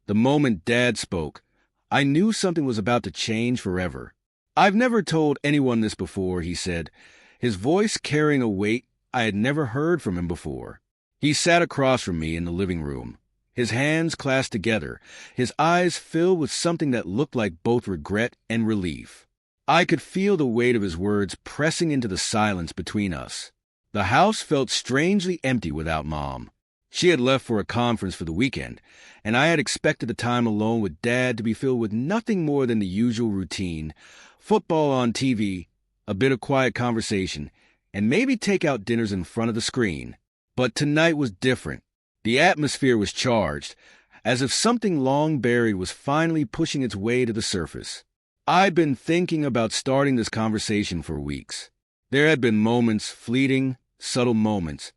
The moment Dad spoke, I knew something was about to change forever. "I've never told anyone this before," he said, his voice carrying a weight I had never heard from him before. He sat across from me in the living room, his hands clasped together, his eyes filled with something that looked like both regret and relief. I could feel the weight of his words pressing into the silence between us. The house felt strangely empty without Mom. She had left for a conference for the weekend, and I had expected the time alone with Dad to be filled with nothing more than the usual routine: football on TV, a bit of quiet conversation, and maybe take-out dinners in front of the screen. But tonight was different. The atmosphere was charged, as if something long buried was finally pushing its way to the surface. I'd been thinking about starting this conversation for weeks. There had been moments, fleeting, subtle moments,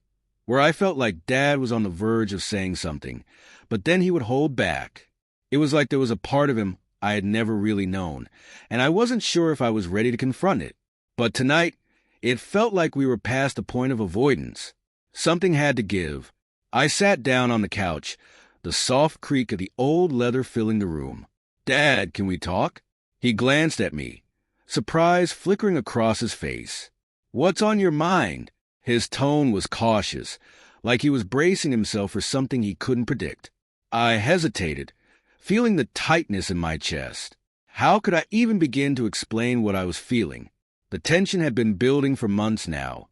where I felt like Dad was on the verge of saying something, but then he would hold back. It was like there was a part of him I had never really known, and I wasn't sure if I was ready to confront it. But tonight, it felt like we were past the point of avoidance. Something had to give. I sat down on the couch, the soft creak of the old leather filling the room. "Dad, can we talk?" He glanced at me, surprise flickering across his face. "What's on your mind?" His tone was cautious, like he was bracing himself for something he couldn't predict. I hesitated, feeling the tightness in my chest. How could I even begin to explain what I was feeling? The tension had been building for months now,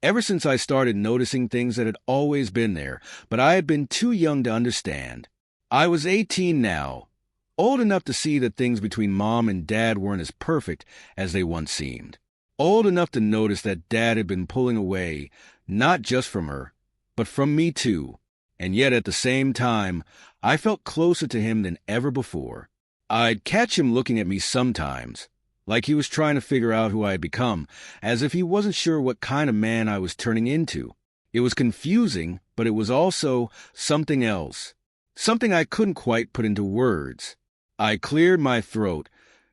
ever since I started noticing things that had always been there, but I had been too young to understand. I was 18 now, old enough to see that things between Mom and Dad weren't as perfect as they once seemed. Old enough to notice that Dad had been pulling away, not just from her, but from me too. And yet at the same time, I felt closer to him than ever before. I'd catch him looking at me sometimes, like he was trying to figure out who I had become, as if he wasn't sure what kind of man I was turning into. It was confusing, but it was also something else, something I couldn't quite put into words. I cleared my throat,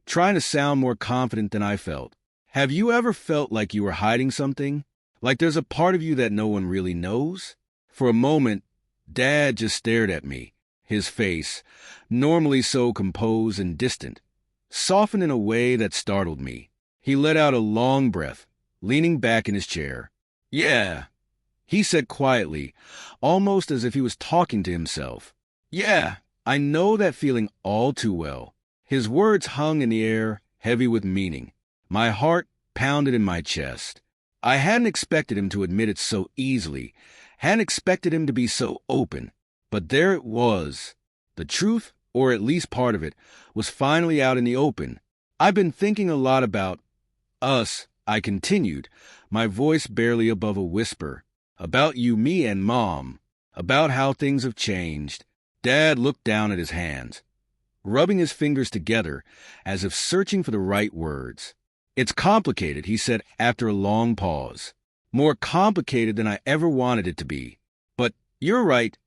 trying to sound more confident than I felt. "Have you ever felt like you were hiding something? Like there's a part of you that no one really knows?" For a moment, Dad just stared at me, his face, normally so composed and distant, softened in a way that startled me. He let out a long breath, leaning back in his chair. "Yeah," he said quietly, almost as if he was talking to himself. "Yeah, I know that feeling all too well." His words hung in the air, heavy with meaning. My heart pounded in my chest. I hadn't expected him to admit it so easily, hadn't expected him to be so open. But there it was. The truth, or at least part of it, was finally out in the open. "I've been thinking a lot about us," I continued, my voice barely above a whisper. "About you, me, and Mom. About how things have changed." Dad looked down at his hands, rubbing his fingers together as if searching for the right words. "It's complicated," he said after a long pause. "More complicated than I ever wanted it to be. But you're right.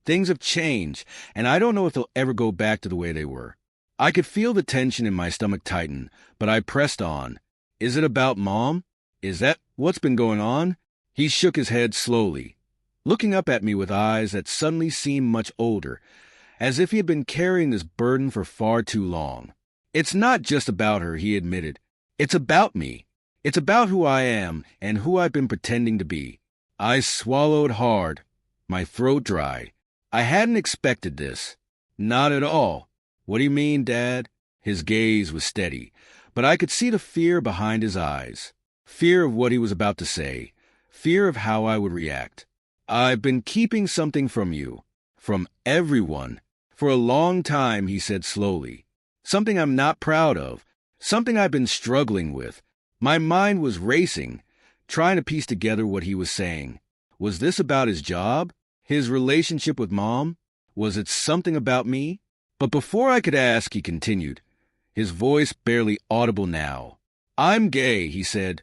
Things have changed, and I don't know if they'll ever go back to the way they were." I could feel the tension in my stomach tighten, but I pressed on. "Is it about Mom? Is that what's been going on?" He shook his head slowly, looking up at me with eyes that suddenly seemed much older, as if he had been carrying this burden for far too long. "It's not just about her," he admitted. "It's about me. It's about who I am and who I've been pretending to be." I swallowed hard, my throat dry. I hadn't expected this. "Not at all." "What do you mean, Dad?" His gaze was steady, but I could see the fear behind his eyes. Fear of what he was about to say. Fear of how I would react. "I've been keeping something from you. From everyone. For a long time," he said slowly. "Something I'm not proud of. Something I've been struggling with." My mind was racing, trying to piece together what he was saying. Was this about his job? His relationship with Mom? Was it something about me? But before I could ask, he continued, his voice barely audible now. "I'm gay," he said,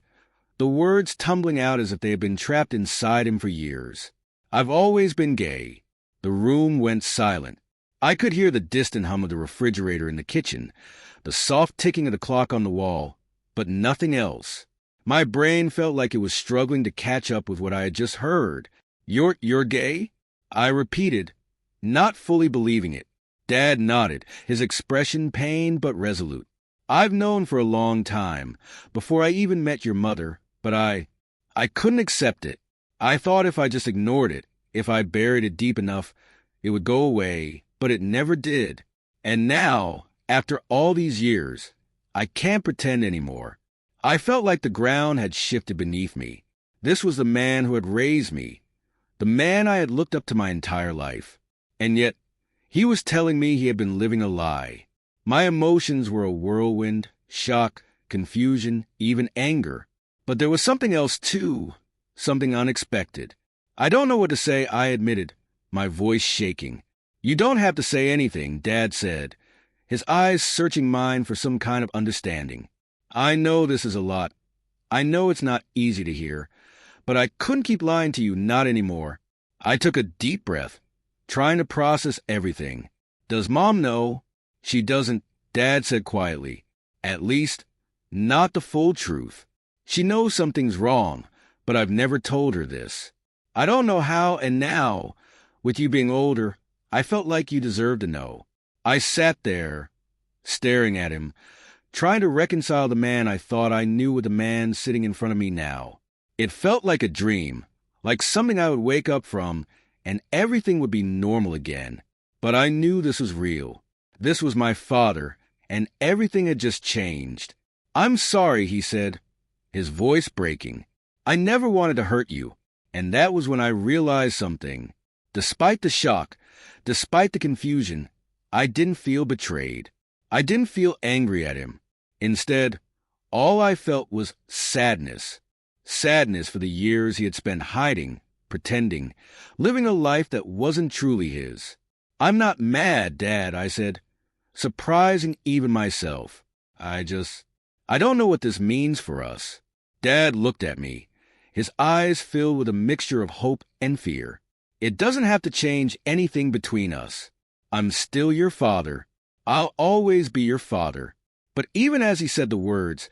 the words tumbling out as if they had been trapped inside him for years. "I've always been gay." The room went silent. I could hear the distant hum of the refrigerator in the kitchen, the soft ticking of the clock on the wall, but nothing else. My brain felt like it was struggling to catch up with what I had just heard. You're gay?" I repeated, not fully believing it. Dad nodded, his expression pained but resolute. I've known for a long time, before I even met your mother, but I couldn't accept it. I thought if I just ignored it, if I buried it deep enough, it would go away, but it never did. And now, after all these years, I can't pretend anymore. I felt like the ground had shifted beneath me. This was the man who had raised me, the man I had looked up to my entire life. And yet, he was telling me he had been living a lie. My emotions were a whirlwind, shock, confusion, even anger. But there was something else too, something unexpected. I don't know what to say, I admitted, my voice shaking. You don't have to say anything, Dad said, his eyes searching mine for some kind of understanding. I know this is a lot. I know it's not easy to hear, but I couldn't keep lying to you, not anymore. I took a deep breath, trying to process everything. Does Mom know? She doesn't, Dad said quietly. At least, not the full truth. She knows something's wrong, but I've never told her this. I don't know how, and now, with you being older, I felt like you deserved to know. I sat there, staring at him, trying to reconcile the man I thought I knew with the man sitting in front of me now. It felt like a dream, like something I would wake up from, and everything would be normal again. But I knew this was real. This was my father, and everything had just changed. I'm sorry, he said, his voice breaking. I never wanted to hurt you, and that was when I realized something. Despite the shock, despite the confusion, I didn't feel betrayed. I didn't feel angry at him. Instead, all I felt was sadness. Sadness for the years he had spent hiding, pretending, living a life that wasn't truly his. I'm not mad, Dad, I said, surprising even myself. I don't know what this means for us. Dad looked at me, his eyes filled with a mixture of hope and fear. It doesn't have to change anything between us. I'm still your father. I'll always be your father. But even as he said the words,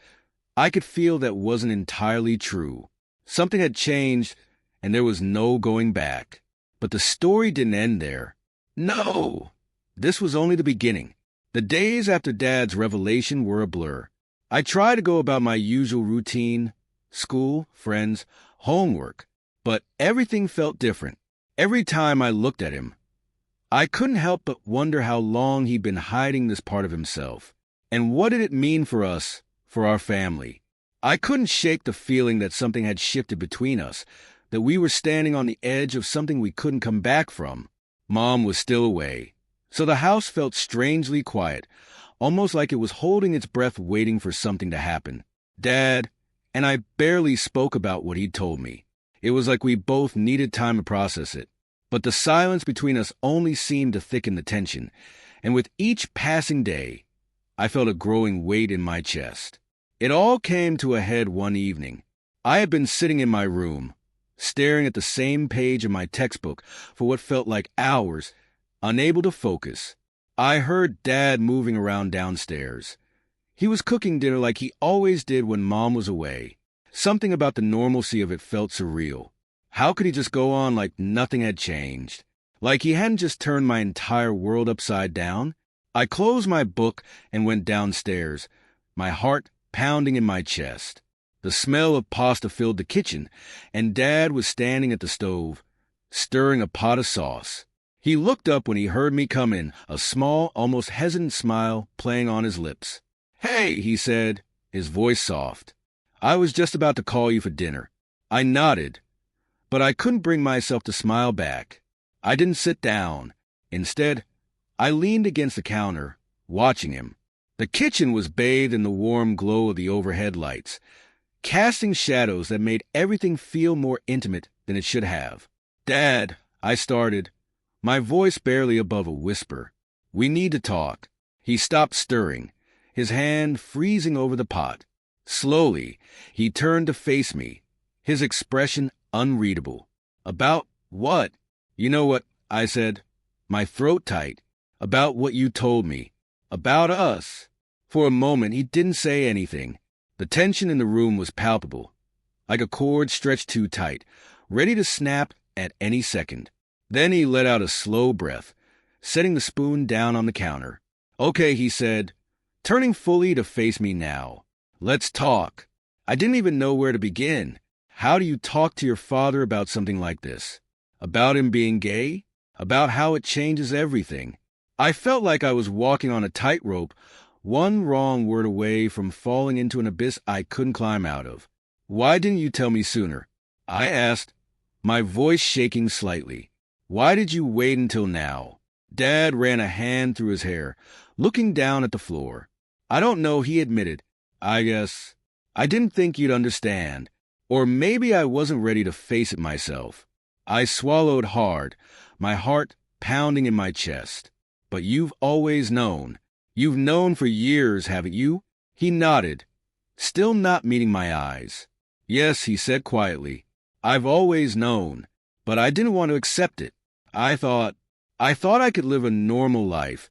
I could feel that wasn't entirely true. Something had changed, and there was no going back. But the story didn't end there. No! This was only the beginning. The days after Dad's revelation were a blur. I tried to go about my usual routine, school, friends, homework, but everything felt different. Every time I looked at him, I couldn't help but wonder how long he'd been hiding this part of himself. And what did it mean for us, for our family? I couldn't shake the feeling that something had shifted between us, that we were standing on the edge of something we couldn't come back from. Mom was still away, so the house felt strangely quiet, almost like it was holding its breath waiting for something to happen. Dad and I barely spoke about what he'd told me. It was like we both needed time to process it. But the silence between us only seemed to thicken the tension, and with each passing day, I felt a growing weight in my chest. It all came to a head one evening. I had been sitting in my room, staring at the same page of my textbook for what felt like hours, unable to focus. I heard Dad moving around downstairs. He was cooking dinner like he always did when Mom was away. Something about the normalcy of it felt surreal. How could he just go on like nothing had changed? Like he hadn't just turned my entire world upside down? I closed my book and went downstairs, my heart pounding in my chest. The smell of pasta filled the kitchen, and Dad was standing at the stove, stirring a pot of sauce. He looked up when he heard me come in, a small, almost hesitant smile playing on his lips. "Hey," he said, his voice soft. "I was just about to call you for dinner." I nodded, but I couldn't bring myself to smile back. I didn't sit down. Instead, I leaned against the counter, watching him. The kitchen was bathed in the warm glow of the overhead lights, casting shadows that made everything feel more intimate than it should have. "Dad," I started, my voice barely above a whisper. "We need to talk." He stopped stirring, his hand freezing over the pot. Slowly, he turned to face me, his expression unreadable. "About what?" "You know what," I said, my throat tight. "About what you told me. About us." For a moment, he didn't say anything. The tension in the room was palpable, like a cord stretched too tight, ready to snap at any second. Then he let out a slow breath, setting the spoon down on the counter. "Okay," he said, turning fully to face me now. "Let's talk." I didn't even know where to begin. How do you talk to your father about something like this? About him being gay? About how it changes everything? I felt like I was walking on a tightrope, one wrong word away from falling into an abyss I couldn't climb out of. "Why didn't you tell me sooner?" I asked, my voice shaking slightly. "Why did you wait until now?" Dad ran a hand through his hair, looking down at the floor. "I don't know," he admitted. "I guess I didn't think you'd understand. Or maybe I wasn't ready to face it myself." I swallowed hard, my heart pounding in my chest. "But you've always known. You've known for years, haven't you?" He nodded, still not meeting my eyes. "Yes," he said quietly. "I've always known, but I didn't want to accept it. I thought I could live a normal life,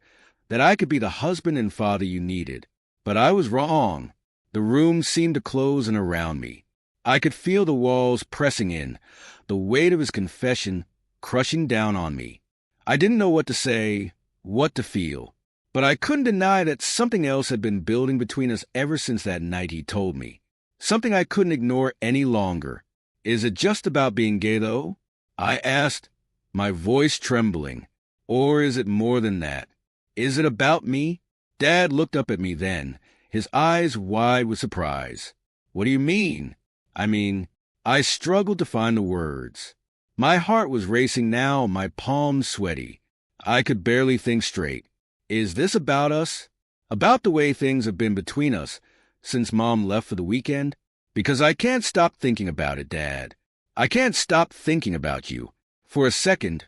that I could be the husband and father you needed. But I was wrong." The room seemed to close in around me. I could feel the walls pressing in, the weight of his confession crushing down on me. I didn't know what to say, what to feel, but I couldn't deny that something else had been building between us ever since that night he told me. Something I couldn't ignore any longer. "Is it just about being gay, though?" I asked, my voice trembling. "Or is it more than that? Is it about me?" Dad looked up at me then, his eyes wide with surprise. "What do you mean?" I struggled to find the words. My heart was racing now, my palms sweaty. I could barely think straight. "Is this about us? About the way things have been between us since Mom left for the weekend? Because I can't stop thinking about it, Dad. I can't stop thinking about you." For a second,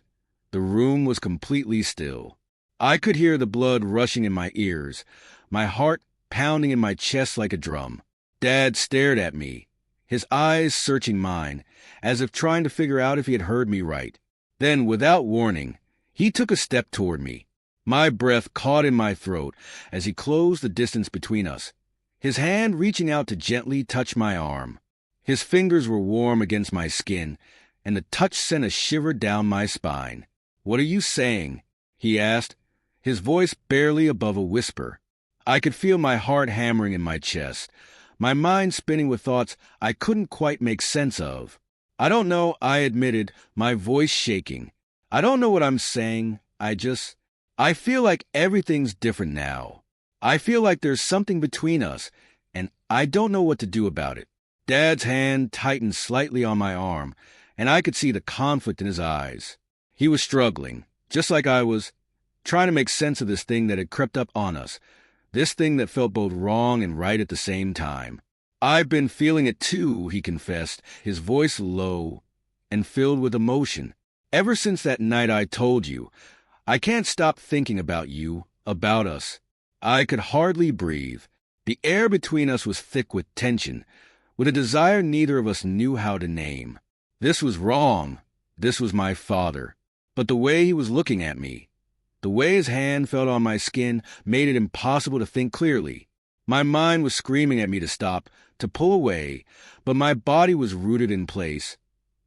the room was completely still. I could hear the blood rushing in my ears, my heart pounding in my chest like a drum. Dad stared at me, his eyes searching mine, as if trying to figure out if he had heard me right. Then, without warning, he took a step toward me. My breath caught in my throat as he closed the distance between us, his hand reaching out to gently touch my arm. His fingers were warm against my skin, and the touch sent a shiver down my spine. "What are you saying?" he asked, his voice barely above a whisper. I could feel my heart hammering in my chest, my mind spinning with thoughts I couldn't quite make sense of. "I don't know," I admitted, my voice shaking. "I don't know what I'm saying. I feel like everything's different now. I feel like there's something between us, and I don't know what to do about it." Dad's hand tightened slightly on my arm, and I could see the conflict in his eyes. He was struggling, just like I was, trying to make sense of this thing that had crept up on us, this thing that felt both wrong and right at the same time. "I've been feeling it too," he confessed, his voice low and filled with emotion. "Ever since that night I told you, I can't stop thinking about you, about us." I could hardly breathe. The air between us was thick with tension, with a desire neither of us knew how to name. This was wrong. This was my father. But the way he was looking at me, the way his hand felt on my skin, made it impossible to think clearly. My mind was screaming at me to stop, to pull away, but my body was rooted in place,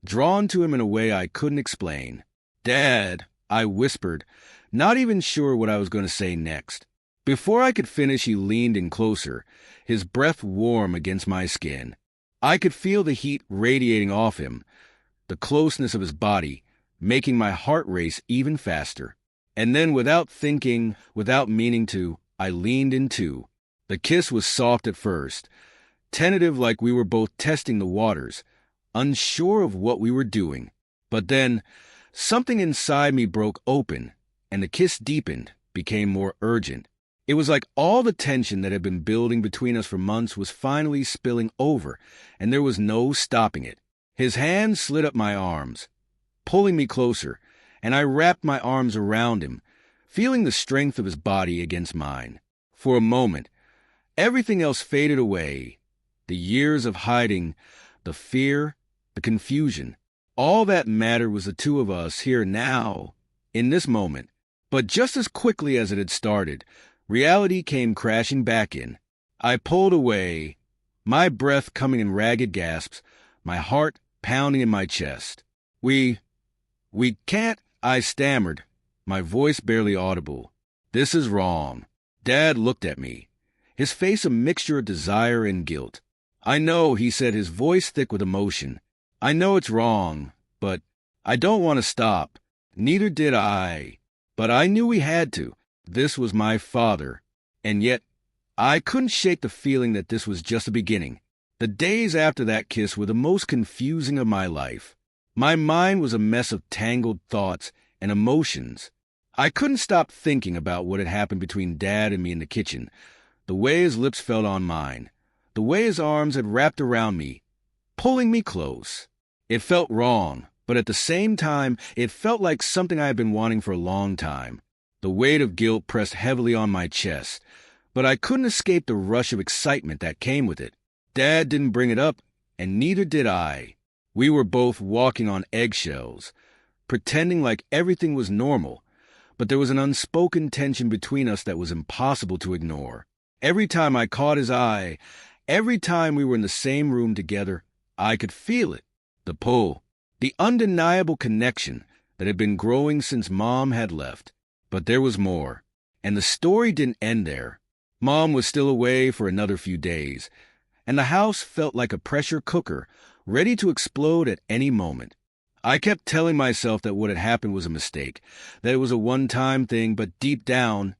drawn to him in a way I couldn't explain. "Dad," I whispered, not even sure what I was going to say next. Before I could finish, he leaned in closer, his breath warm against my skin. I could feel the heat radiating off him, the closeness of his body, making my heart race even faster. And then, without thinking, without meaning to, I leaned in too. The kiss was soft at first, tentative, like we were both testing the waters, unsure of what we were doing. But then, something inside me broke open, and the kiss deepened, became more urgent. It was like all the tension that had been building between us for months was finally spilling over, and there was no stopping it. His hand slid up my arms, pulling me closer, and I wrapped my arms around him, feeling the strength of his body against mine. For a moment, everything else faded away. The years of hiding, the fear, the confusion. All that mattered was the two of us here now, in this moment. But just as quickly as it had started, reality came crashing back in. I pulled away, my breath coming in ragged gasps, my heart pounding in my chest. We can't," I stammered, my voice barely audible. This is wrong. Dad looked at me, his face a mixture of desire and guilt. I know, he said, his voice thick with emotion. I know it's wrong, but I don't want to stop. Neither did I. But I knew we had to. This was my father. And yet, I couldn't shake the feeling that this was just the beginning. The days after that kiss were the most confusing of my life. My mind was a mess of tangled thoughts and emotions. I couldn't stop thinking about what had happened between Dad and me in the kitchen, the way his lips fell on mine, the way his arms had wrapped around me, pulling me close. It felt wrong, but at the same time, it felt like something I had been wanting for a long time. The weight of guilt pressed heavily on my chest, but I couldn't escape the rush of excitement that came with it. Dad didn't bring it up, and neither did I. We were both walking on eggshells, pretending like everything was normal, but there was an unspoken tension between us that was impossible to ignore. Every time I caught his eye, every time we were in the same room together, I could feel it. The pull, the undeniable connection that had been growing since Mom had left. But there was more, and the story didn't end there. Mom was still away for another few days, and the house felt like a pressure cooker, ready to explode at any moment. I kept telling myself that what had happened was a mistake, that it was a one-time thing, but deep down,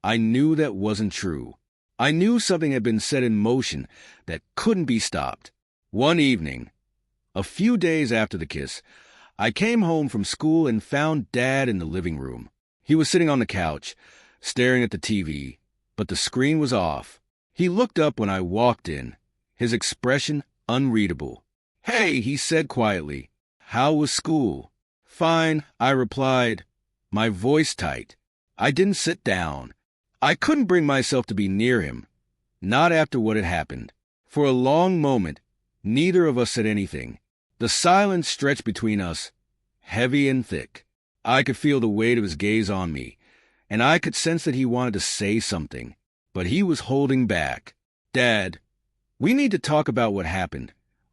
I knew that wasn't true. I knew something had been set in motion that couldn't be stopped. One evening, a few days after the kiss, I came home from school and found Dad in the living room. He was sitting on the couch, staring at the TV, but the screen was off. He looked up when I walked in, his expression unreadable. "Hey," he said quietly. "How was school?" "Fine," I replied, my voice tight. I didn't sit down. I couldn't bring myself to be near him, not after what had happened. For a long moment, neither of us said anything. The silence stretched between us, heavy and thick. I could feel the weight of his gaze on me, and I could sense that he wanted to say something, but he was holding back. "Dad, we need to talk about what happened."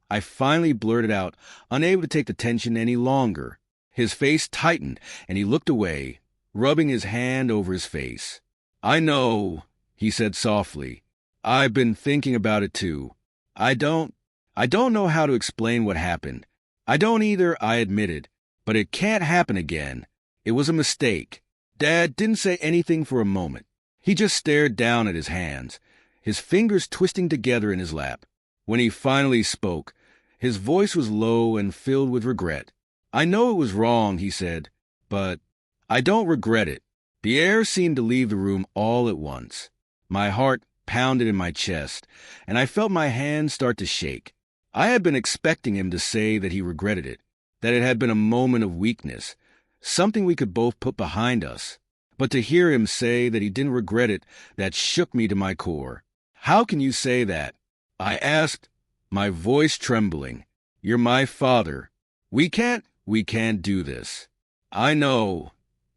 I finally blurted out, unable to take the tension any longer. His face tightened, and he looked away, rubbing his hand over his face. "I know," he said softly. "I've been thinking about it too. I don't know how to explain what happened. I don't either," I admitted. "But it can't happen again. It was a mistake." Dad didn't say anything for a moment. He just stared down at his hands, his fingers twisting together in his lap. When he finally spoke, his voice was low and filled with regret. "I know it was wrong," he said, "but I don't regret it." The air seemed to leave the room all at once. My heart pounded in my chest, and I felt my hands start to shake. I had been expecting him to say that he regretted it, that it had been a moment of weakness, something we could both put behind us. But to hear him say that he didn't regret it, that shook me to my core. "How can you say that?" I asked, my voice trembling. "You're my father. We can't do this." "I know,"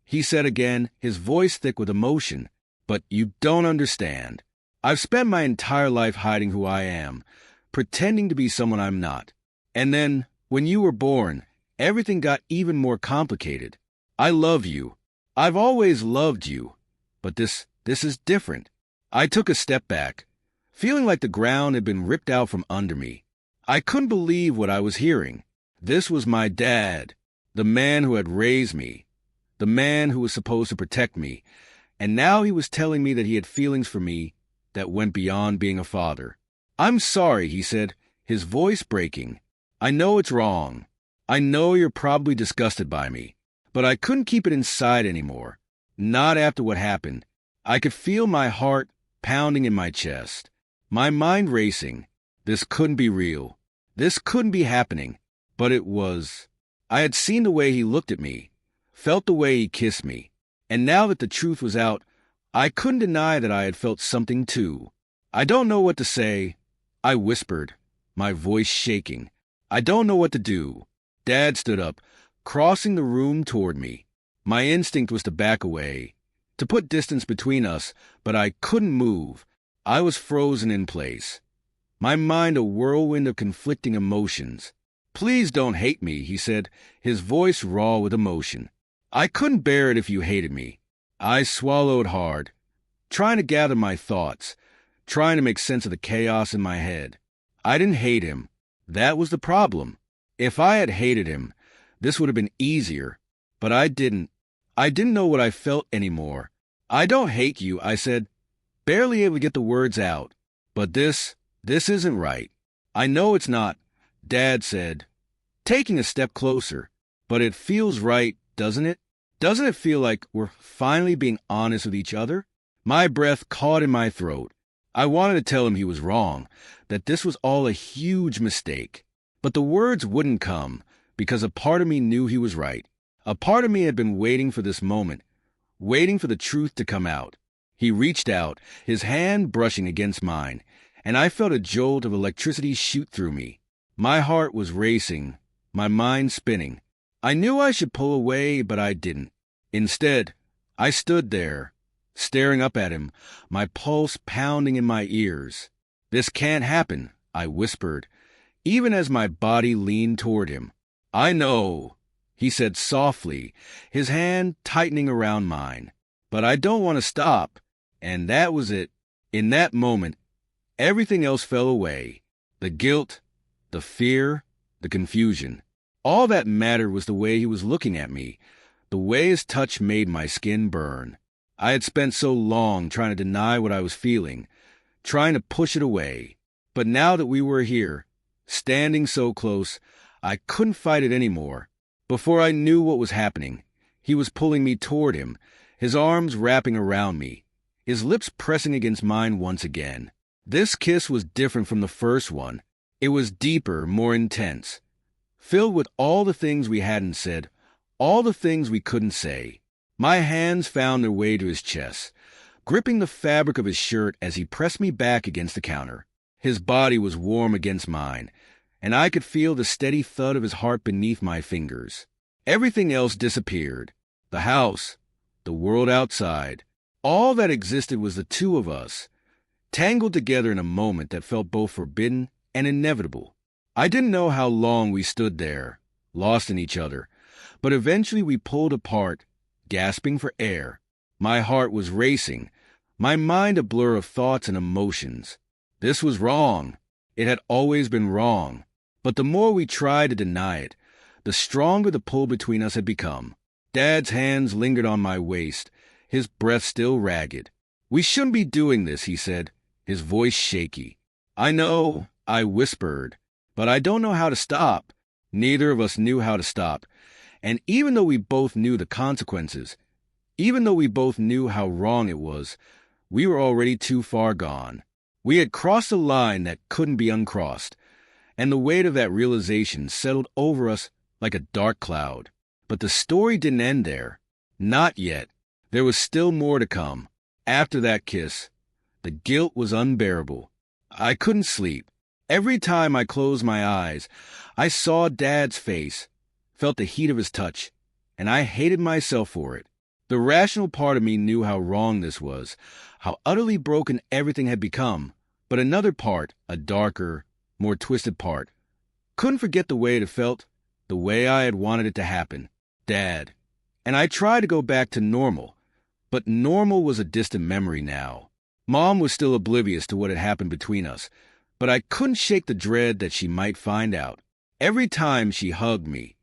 he said again, his voice thick with emotion. "But you don't understand. I've spent my entire life hiding who I am, pretending to be someone I'm not. And then, when you were born, everything got even more complicated. I love you. I've always loved you. But this is different." I took a step back, feeling like the ground had been ripped out from under me. I couldn't believe what I was hearing. This was my dad, the man who had raised me, the man who was supposed to protect me, and now he was telling me that he had feelings for me that went beyond being a father. "I'm sorry," he said, his voice breaking. "I know it's wrong. I know you're probably disgusted by me, but I couldn't keep it inside anymore. Not after what happened. I could feel my heart pounding in my chest, my mind racing. This couldn't be real. This couldn't be happening. But it was. I had seen the way he looked at me, felt the way he kissed me, and now that the truth was out, I couldn't deny that I had felt something too. "I don't know what to say," I whispered, my voice shaking. "I don't know what to do." Dad stood up, crossing the room toward me. My instinct was to back away, to put distance between us, but I couldn't move. I was frozen in place, my mind a whirlwind of conflicting emotions. "Please don't hate me," he said, his voice raw with emotion. I couldn't bear it if you hated me. I swallowed hard, trying to gather my thoughts, trying to make sense of the chaos in my head. I didn't hate him. That was the problem. If I had hated him, this would have been easier. But I didn't. I didn't know what I felt anymore. I don't hate you, I said, barely able to get the words out. But this isn't right. I know it's not, Dad said, taking a step closer. But it feels right, doesn't it? Doesn't it feel like we're finally being honest with each other? My breath caught in my throat. I wanted to tell him he was wrong, that this was all a huge mistake. But the words wouldn't come, because a part of me knew he was right. A part of me had been waiting for this moment, waiting for the truth to come out. He reached out, his hand brushing against mine, and I felt a jolt of electricity shoot through me. My heart was racing, my mind spinning. I knew I should pull away, but I didn't. Instead, I stood there, staring up at him, my pulse pounding in my ears. This can't happen, I whispered, even as my body leaned toward him. I know, he said softly, his hand tightening around mine. But I don't want to stop. And that was it. In that moment, everything else fell away. The guilt, the fear, the confusion. All that mattered was the way he was looking at me, the way his touch made my skin burn. I had spent so long trying to deny what I was feeling, trying to push it away. But now that we were here, standing so close, I couldn't fight it anymore. Before I knew what was happening, he was pulling me toward him, his arms wrapping around me, his lips pressing against mine once again. This kiss was different from the first one. It was deeper, more intense, filled with all the things we hadn't said, all the things we couldn't say. My hands found their way to his chest, gripping the fabric of his shirt as he pressed me back against the counter. His body was warm against mine, and I could feel the steady thud of his heart beneath my fingers. Everything else disappeared. The house, the world outside. All that existed was the two of us, tangled together in a moment that felt both forbidden and inevitable. I didn't know how long we stood there, lost in each other, but eventually we pulled apart, gasping for air. My heart was racing, my mind a blur of thoughts and emotions. This was wrong. It had always been wrong. But the more we tried to deny it, the stronger the pull between us had become. Dad's hands lingered on my waist, his breath still ragged. We shouldn't be doing this, he said, his voice shaky. I know, I whispered, but I don't know how to stop. Neither of us knew how to stop. And even though we both knew the consequences, even though we both knew how wrong it was, we were already too far gone. We had crossed a line that couldn't be uncrossed, and the weight of that realization settled over us like a dark cloud. But the story didn't end there. Not yet. There was still more to come. After that kiss, the guilt was unbearable. I couldn't sleep. Every time I closed my eyes, I saw Dad's face, felt the heat of his touch, and I hated myself for it. The rational part of me knew how wrong this was, how utterly broken everything had become, but another part, a darker, more twisted part, couldn't forget the way it felt, the way I had wanted it to happen. Dad. And I tried to go back to normal, but normal was a distant memory now. Mom was still oblivious to what had happened between us, but I couldn't shake the dread that she might find out. Every time she hugged me,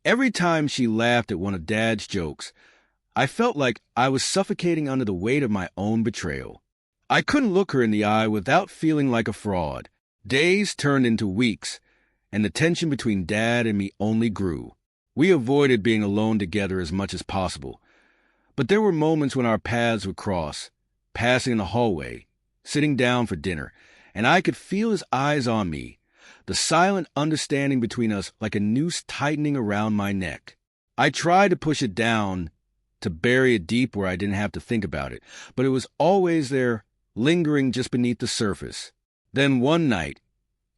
every time she laughed at one of Dad's jokes, I felt like I was suffocating under the weight of my own betrayal. I couldn't look her in the eye without feeling like a fraud. Days turned into weeks, and the tension between Dad and me only grew. We avoided being alone together as much as possible, but there were moments when our paths would cross, passing in the hallway, sitting down for dinner, and I could feel his eyes on me, the silent understanding between us like a noose tightening around my neck. I tried to push it down, to bury it deep where I didn't have to think about it, but it was always there, lingering just beneath the surface. Then one night,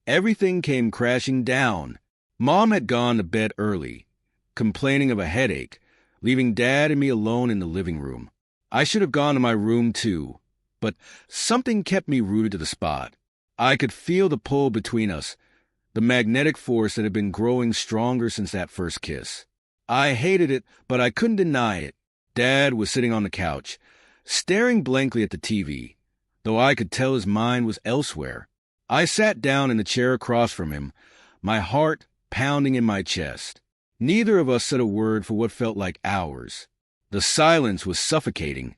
everything came crashing down. Mom had gone to bed early, complaining of a headache, leaving Dad and me alone in the living room. I should have gone to my room too, but something kept me rooted to the spot. I could feel the pull between us, the magnetic force that had been growing stronger since that first kiss. I hated it, but I couldn't deny it. Dad was sitting on the couch, staring blankly at the TV, though I could tell his mind was elsewhere. I sat down in the chair across from him, my heart pounding in my chest. Neither of us said a word for what felt like hours. The silence was suffocating,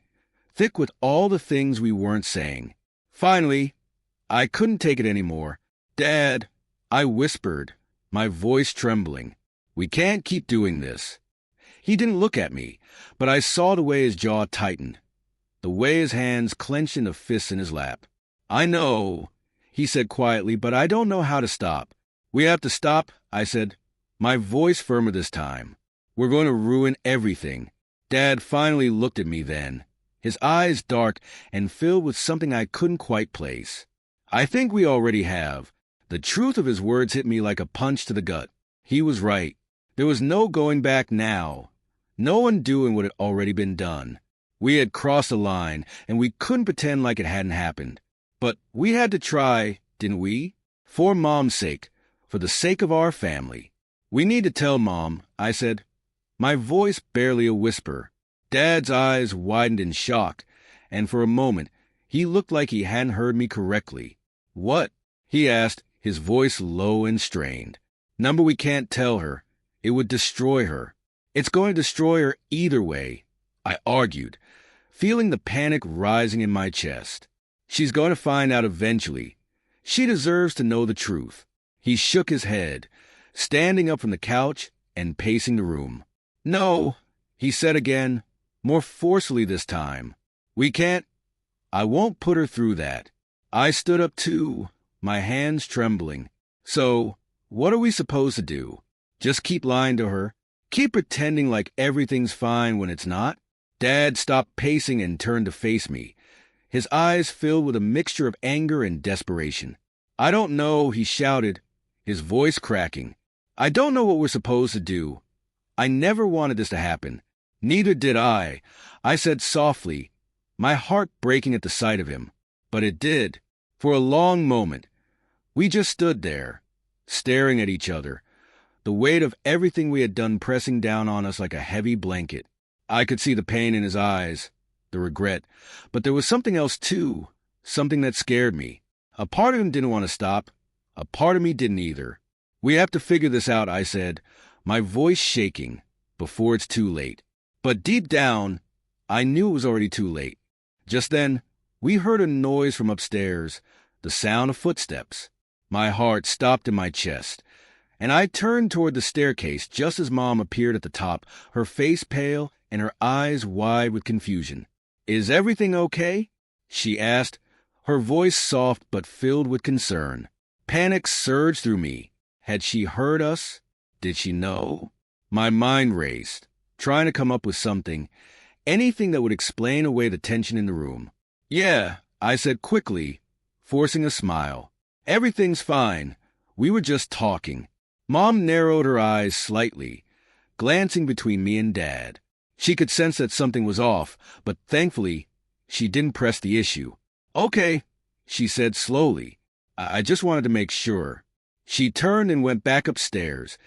thick with all the things we weren't saying. Finally, I couldn't take it anymore. "Dad," I whispered, my voice trembling. "We can't keep doing this." He didn't look at me, but I saw the way his jaw tightened, the way his hands clenched into fists in his lap. "I know," he said quietly, "but I don't know how to stop." "We have to stop," I said, my voice firmer this time. "We're going to ruin everything." Dad finally looked at me then, his eyes dark and filled with something I couldn't quite place. "I think we already have." The truth of his words hit me like a punch to the gut. He was right. There was no going back now, no undoing what had already been done. We had crossed a line, and we couldn't pretend like it hadn't happened. But we had to try, didn't we? For Mom's sake, for the sake of our family. "We need to tell Mom," I said, my voice barely a whisper. Dad's eyes widened in shock, and for a moment, he looked like he hadn't heard me correctly. "What?" he asked, his voice low and strained. "Number we can't tell her. It would destroy her." "It's going to destroy her either way," I argued, feeling the panic rising in my chest. "She's going to find out eventually. She deserves to know the truth." He shook his head, standing up from the couch and pacing the room. "No," he said again, more forcefully this time. "We can't. I won't put her through that." I stood up too, my hands trembling. "So, what are we supposed to do? Just keep lying to her? Keep pretending like everything's fine when it's not?" Dad stopped pacing and turned to face me, his eyes filled with a mixture of anger and desperation. "I don't know," he shouted, his voice cracking. "I don't know what we're supposed to do. I never wanted this to happen." "Neither did I," I said softly, my heart breaking at the sight of him. But it did. For a long moment, we just stood there, staring at each other, the weight of everything we had done pressing down on us like a heavy blanket. I could see the pain in his eyes, the regret, but there was something else too, something that scared me. A part of him didn't want to stop. A part of me didn't either. "We have to figure this out," I said, my voice shaking, "before it's too late." But deep down, I knew it was already too late. Just then, we heard a noise from upstairs, the sound of footsteps. My heart stopped in my chest, and I turned toward the staircase just as Mom appeared at the top, her face pale and her eyes wide with confusion. "Is everything okay?" she asked, her voice soft but filled with concern. Panic surged through me. Had she heard us? Did she know? My mind raced, trying to come up with something, anything that would explain away the tension in the room. "Yeah," I said quickly, forcing a smile. "Everything's fine. We were just talking." Mom narrowed her eyes slightly, glancing between me and Dad. She could sense that something was off, but thankfully, she didn't press the issue. "Okay," she said slowly. I just wanted to make sure." She turned and went back upstairs,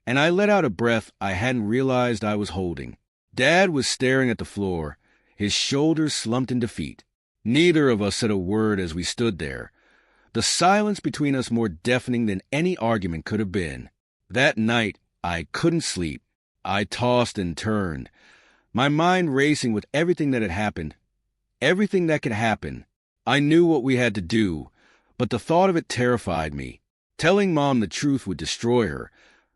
and I let out a breath I hadn't realized I was holding. Dad was staring at the floor, his shoulders slumped in defeat. Neither of us said a word as we stood there, the silence between us more deafening than any argument could have been. That night, I couldn't sleep. I tossed and turned, my mind racing with everything that had happened, everything that could happen. I knew what we had to do, but the thought of it terrified me. Telling Mom the truth would destroy her,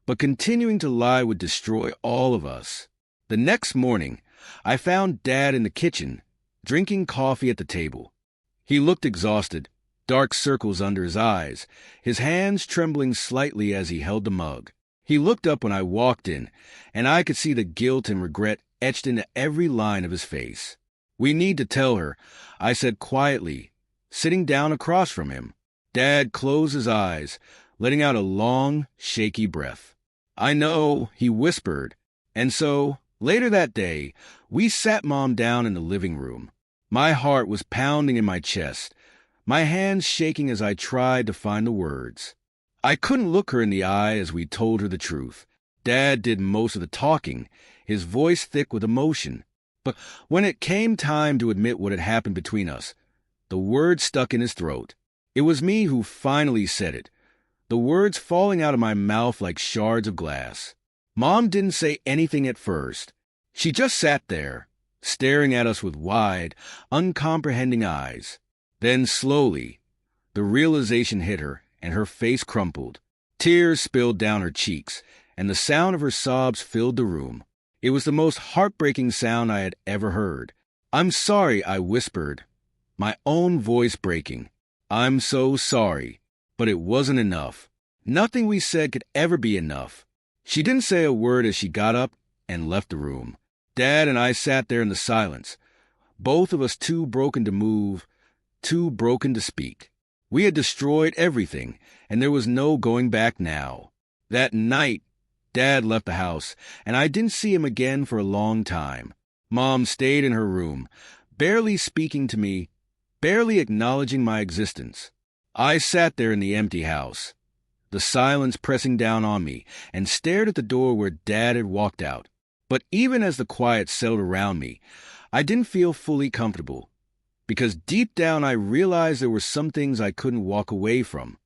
but continuing to lie would destroy all of us. The next morning, I found Dad in the kitchen, drinking coffee at the table. He looked exhausted, dark circles under his eyes, his hands trembling slightly as he held the mug. He looked up when I walked in, and I could see the guilt and regret etched into every line of his face. "We need to tell her," I said quietly, sitting down across from him. Dad closed his eyes, letting out a long, shaky breath. "I know," he whispered. And so, later that day, we sat Mom down in the living room. My heart was pounding in my chest, my hands shaking as I tried to find the words. I couldn't look her in the eye as we told her the truth. Dad did most of the talking, his voice thick with emotion. But when it came time to admit what had happened between us, the words stuck in his throat. It was me who finally said it, the words falling out of my mouth like shards of glass. Mom didn't say anything at first. She just sat there, staring at us with wide, uncomprehending eyes. Then slowly, the realization hit her, and her face crumpled. Tears spilled down her cheeks, and the sound of her sobs filled the room. It was the most heartbreaking sound I had ever heard. "I'm sorry," I whispered, my own voice breaking. "I'm so sorry." But it wasn't enough. Nothing we said could ever be enough. She didn't say a word as she got up and left the room. Dad and I sat there in the silence, both of us too broken to move, too broken to speak. We had destroyed everything, and there was no going back now. That night, Dad left the house, and I didn't see him again for a long time. Mom stayed in her room, barely speaking to me, barely acknowledging my existence. I sat there in the empty house, the silence pressing down on me, and stared at the door where Dad had walked out. But even as the quiet settled around me, I didn't feel fully comfortable, because deep down I realized there were some things I couldn't walk away from.